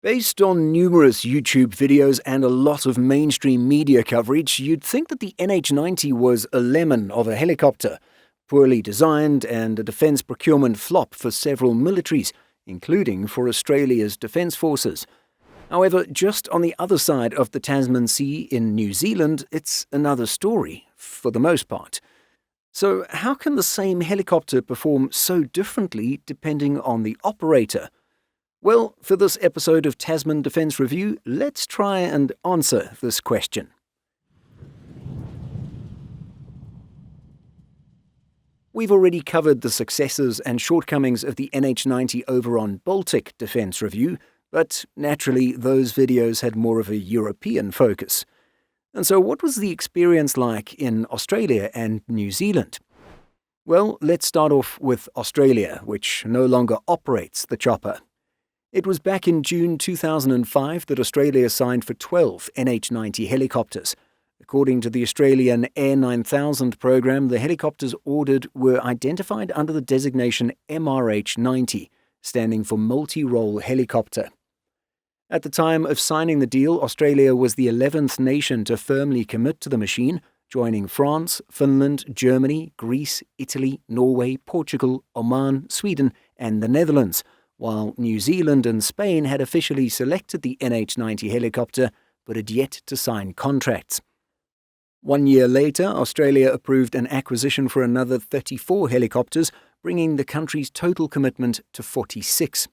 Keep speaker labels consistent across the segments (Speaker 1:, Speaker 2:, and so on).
Speaker 1: Based on numerous YouTube videos and a lot of mainstream media coverage, you'd think that the NH90 was a lemon of a helicopter, poorly designed and a defence procurement flop for several militaries, including for Australia's defence forces. However, just on the other side of the Tasman Sea in New Zealand, it's another story, for the most part. So how can the same helicopter perform so differently depending on the operator? Well, for this episode of Tasman Defence Review, let's try and answer this question. We've already covered the successes and shortcomings of the NH90 over on Baltic Defence Review, but naturally those videos had more of a European focus. And so what was the experience like in Australia and New Zealand? Well, let's start off with Australia, which no longer operates the chopper. It was back in June 2005 that Australia signed for 12 NH90 helicopters. According to the Australian NH90 program, the helicopters ordered were identified under the designation NH90, standing for Multi-Role Helicopter. At the time of signing the deal, Australia was the 11th nation to firmly commit to the machine, joining France, Finland, Germany, Greece, Italy, Norway, Portugal, Oman, Sweden, and the Netherlands, while New Zealand and Spain had officially selected the NH90 helicopter but had yet to sign contracts. 1 year later, Australia approved an acquisition for another 34 helicopters, bringing the country's total commitment to 46.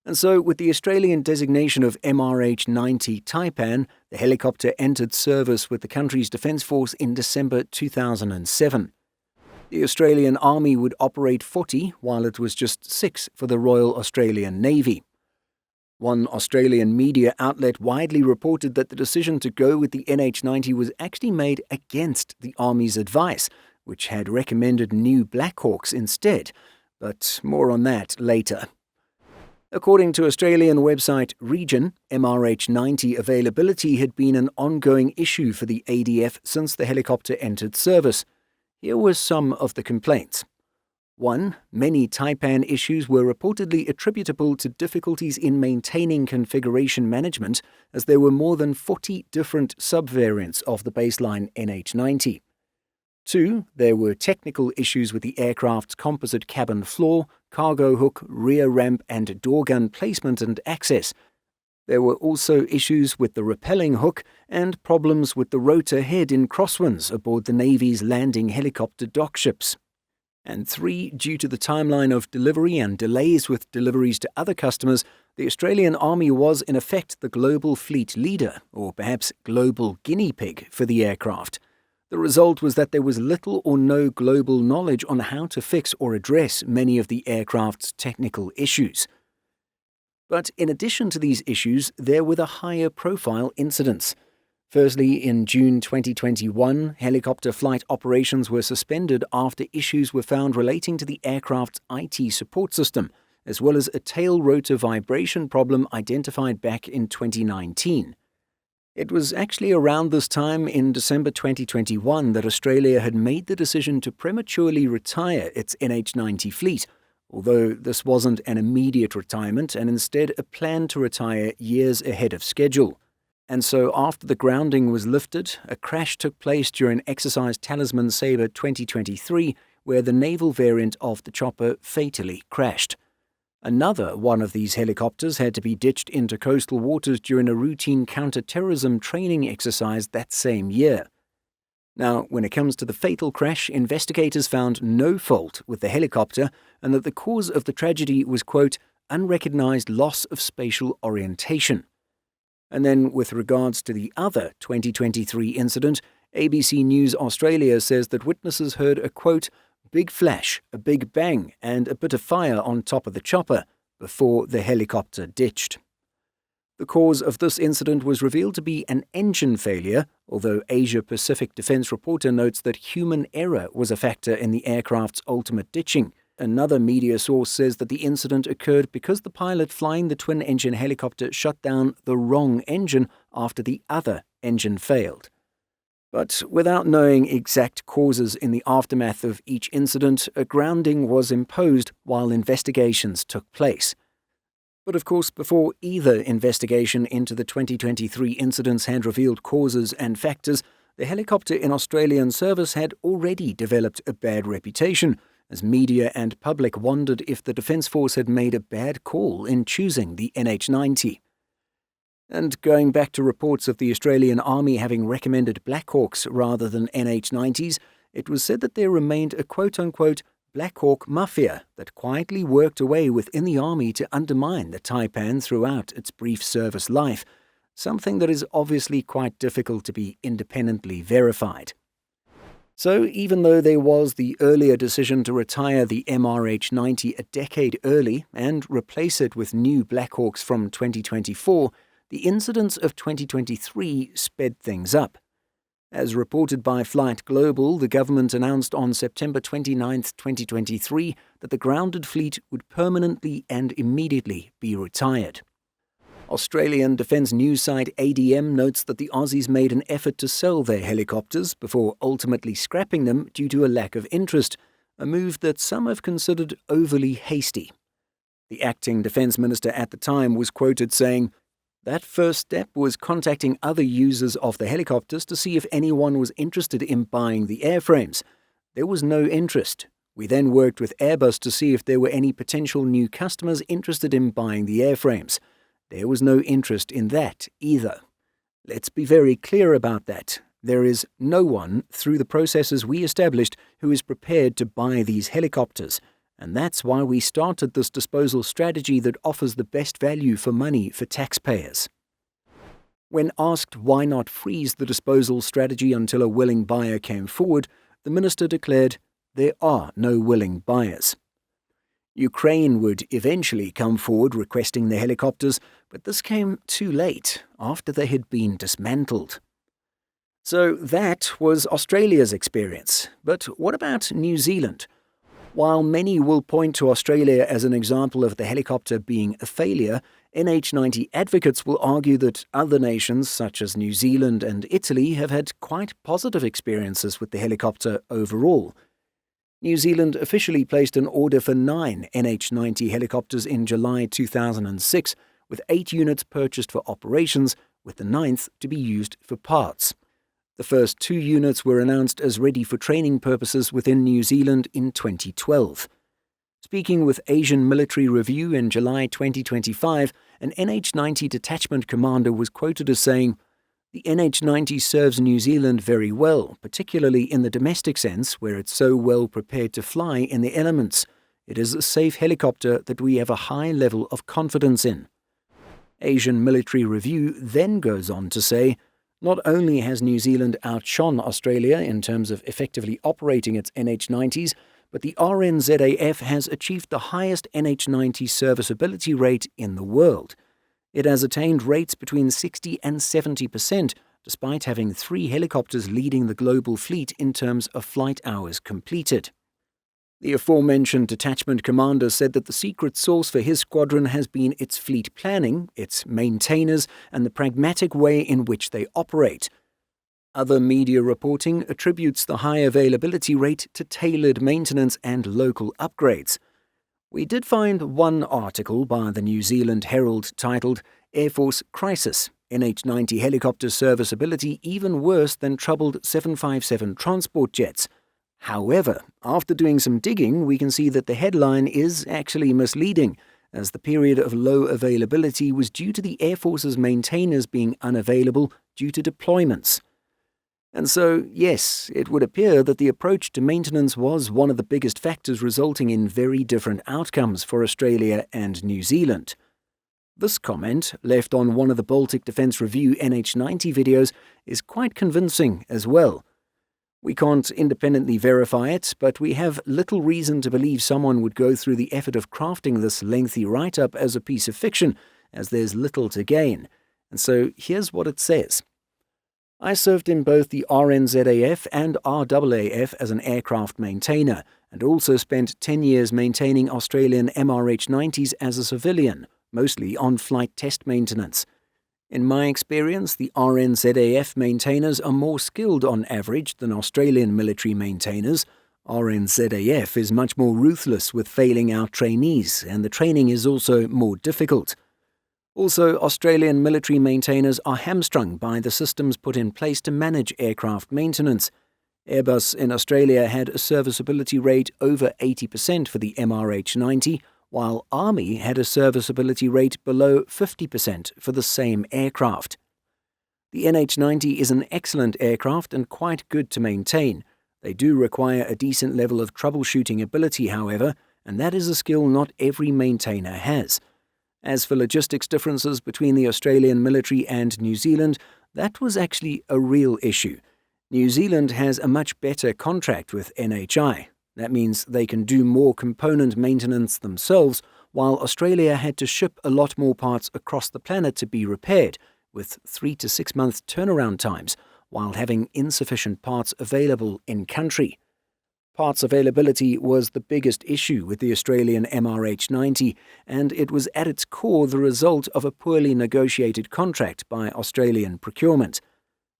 Speaker 1: And so, with the Australian designation of NH90 Taipan, the helicopter entered service with the country's Defence Force in December 2007. The Australian Army would operate 40, while it was just 6 for the Royal Australian Navy. One Australian media outlet widely reported that the decision to go with the NH90 was actually made against the Army's advice, which had recommended new Black Hawks instead, but more on that later. According to Australian website Region, NH90 availability had been an ongoing issue for the ADF since the helicopter entered service. Here were some of the complaints. 1. Many Taipan issues were reportedly attributable to difficulties in maintaining configuration management, as there were more than 40 different subvariants of the baseline NH90. 2. There were technical issues with the aircraft's composite cabin floor, cargo hook, rear ramp and door gun placement and access. There were also issues with the rappelling hook and problems with the rotor head in crosswinds aboard the Navy's landing helicopter dockships. And 3, due to the timeline of delivery and delays with deliveries to other customers, the Australian Army was in effect the global fleet leader, or perhaps global guinea pig, for the aircraft. The result was that there was little or no global knowledge on how to fix or address many of the aircraft's technical issues. But in addition to these issues, there were the higher-profile incidents. Firstly, in June 2021, helicopter flight operations were suspended after issues were found relating to the aircraft's IT support system, as well as a tail rotor vibration problem identified back in 2019. It was actually around this time in December 2021 that Australia had made the decision to prematurely retire its NH90 fleet, although this wasn't an immediate retirement and instead a plan to retire years ahead of schedule. And so after the grounding was lifted, a crash took place during exercise Tasman Sea 2023, where the naval variant of the chopper fatally crashed. Another one of these helicopters had to be ditched into coastal waters during a routine counter-terrorism training exercise that same year. Now, when it comes to the fatal crash, investigators found no fault with the helicopter and that the cause of the tragedy was, quote, unrecognized loss of spatial orientation. And then, with regards to the other 2023 incident, ABC News Australia says that witnesses heard a, quote, big flash, a big bang, and a bit of fire on top of the chopper before the helicopter ditched. The cause of this incident was revealed to be an engine failure, although Asia Pacific Defence Reporter notes that human error was a factor in the aircraft's ultimate ditching. Another media source says that the incident occurred because the pilot flying the twin-engine helicopter shut down the wrong engine after the other engine failed. But without knowing exact causes in the aftermath of each incident, a grounding was imposed while investigations took place. But of course, before either investigation into the 2023 incidents had revealed causes and factors, the helicopter in Australian service had already developed a bad reputation, as media and public wondered if the Defence Force had made a bad call in choosing the NH90. And going back to reports of the Australian Army having recommended Black Hawks rather than NH90s, it was said that there remained a quote-unquote Black Hawk mafia that quietly worked away within the Army to undermine the Taipan throughout its brief service life, something that is obviously quite difficult to be independently verified. So even though there was the earlier decision to retire the MRH-90 a decade early and replace it with new Black Hawks from 2024, the incidents of 2023 sped things up. As reported by Flight Global, the government announced on September 29, 2023, that the grounded fleet would permanently and immediately be retired. Australian defence news site ADM notes that the Aussies made an effort to sell their helicopters before ultimately scrapping them due to a lack of interest, a move that some have considered overly hasty. The acting defence minister at the time was quoted saying, "That first step was contacting other users of the helicopters to see if anyone was interested in buying the airframes. There was no interest. We then worked with Airbus to see if there were any potential new customers interested in buying the airframes. There was no interest in that either. Let's be very clear about that. There is no one, through the processes we established, who is prepared to buy these helicopters. And that's why we started this disposal strategy that offers the best value for money for taxpayers." When asked why not freeze the disposal strategy until a willing buyer came forward, the minister declared, "There are no willing buyers." Ukraine would eventually come forward requesting the helicopters, but this came too late, after they had been dismantled. So that was Australia's experience. But what about New Zealand? While many will point to Australia as an example of the helicopter being a failure, NH90 advocates will argue that other nations such as New Zealand and Italy have had quite positive experiences with the helicopter overall. New Zealand officially placed an order for 9 NH90 helicopters in July 2006, with 8 units purchased for operations, with the 9th to be used for parts. The first 2 units were announced as ready for training purposes within New Zealand in 2012. Speaking with Asian Military Review in July 2025, an NH90 detachment commander was quoted as saying, "The NH90 serves New Zealand very well, particularly in the domestic sense where it's so well prepared to fly in the elements. It is a safe helicopter that we have a high level of confidence in." Asian Military Review then goes on to say, "Not only has New Zealand outshone Australia in terms of effectively operating its NH90s, but the RNZAF has achieved the highest NH90 serviceability rate in the world. It has attained rates between 60 and 70%, despite having 3 helicopters leading the global fleet in terms of flight hours completed." The aforementioned detachment commander said that the secret sauce for his squadron has been its fleet planning, its maintainers, and the pragmatic way in which they operate. Other media reporting attributes the high availability rate to tailored maintenance and local upgrades. We did find one article by the New Zealand Herald titled "Air Force Crisis, NH90 Helicopter Serviceability Even Worse Than Troubled 757 Transport Jets." However, after doing some digging, we can see that the headline is actually misleading, as the period of low availability was due to the Air Force's maintainers being unavailable due to deployments. And so, yes, it would appear that the approach to maintenance was one of the biggest factors resulting in very different outcomes for Australia and New Zealand. This comment, left on one of the Baltic Defence Review NH90 videos, is quite convincing as well. We can't independently verify it, but we have little reason to believe someone would go through the effort of crafting this lengthy write-up as a piece of fiction, as there's little to gain. And so here's what it says. "I served in both the RNZAF and RAAF as an aircraft maintainer, and also spent 10 years maintaining Australian MRH-90s as a civilian, mostly on flight test maintenance. In my experience, the RNZAF maintainers are more skilled on average than Australian military maintainers. RNZAF is much more ruthless with failing out trainees, and the training is also more difficult. Also, Australian military maintainers are hamstrung by the systems put in place to manage aircraft maintenance. Airbus in Australia had a serviceability rate over 80% for the NH90, while Army had a serviceability rate below 50% for the same aircraft. The NH90 is an excellent aircraft and quite good to maintain. They do require a decent level of troubleshooting ability, however, and that is a skill not every maintainer has. As for logistics differences between the Australian military and New Zealand, that was actually a real issue. New Zealand has a much better contract with NHI. That means they can do more component maintenance themselves, while Australia had to ship a lot more parts across the planet to be repaired, with 3 to 6 month turnaround times, while having insufficient parts available in country. Parts availability was the biggest issue with the Australian NH90, and it was at its core the result of a poorly negotiated contract by Australian procurement.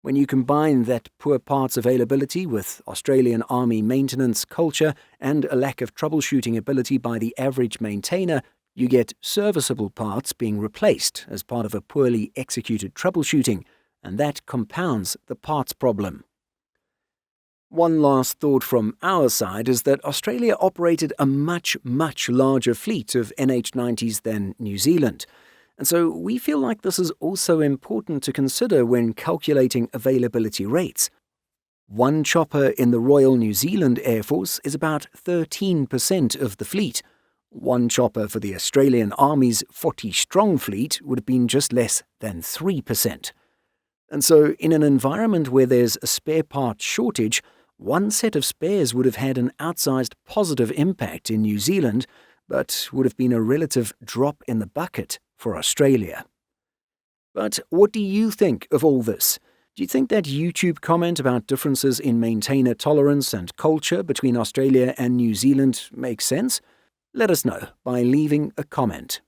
Speaker 1: When you combine that poor parts availability with Australian Army maintenance culture and a lack of troubleshooting ability by the average maintainer, you get serviceable parts being replaced as part of a poorly executed troubleshooting, and that compounds the parts problem. One last thought from our side is that Australia operated a much larger fleet of NH90s than New Zealand, and so we feel like this is also important to consider when calculating availability rates. One chopper in the Royal New Zealand Air Force is about 13% of the fleet. One chopper for the Australian Army's 40-strong fleet would have been just less than 3%. And so, in an environment where there's a spare part shortage, one set of spares would have had an outsized positive impact in New Zealand, but would have been a relative drop in the bucket for Australia. But what do you think of all this? Do you think that YouTube comment about differences in maintainer tolerance and culture between Australia and New Zealand makes sense? Let us know by leaving a comment.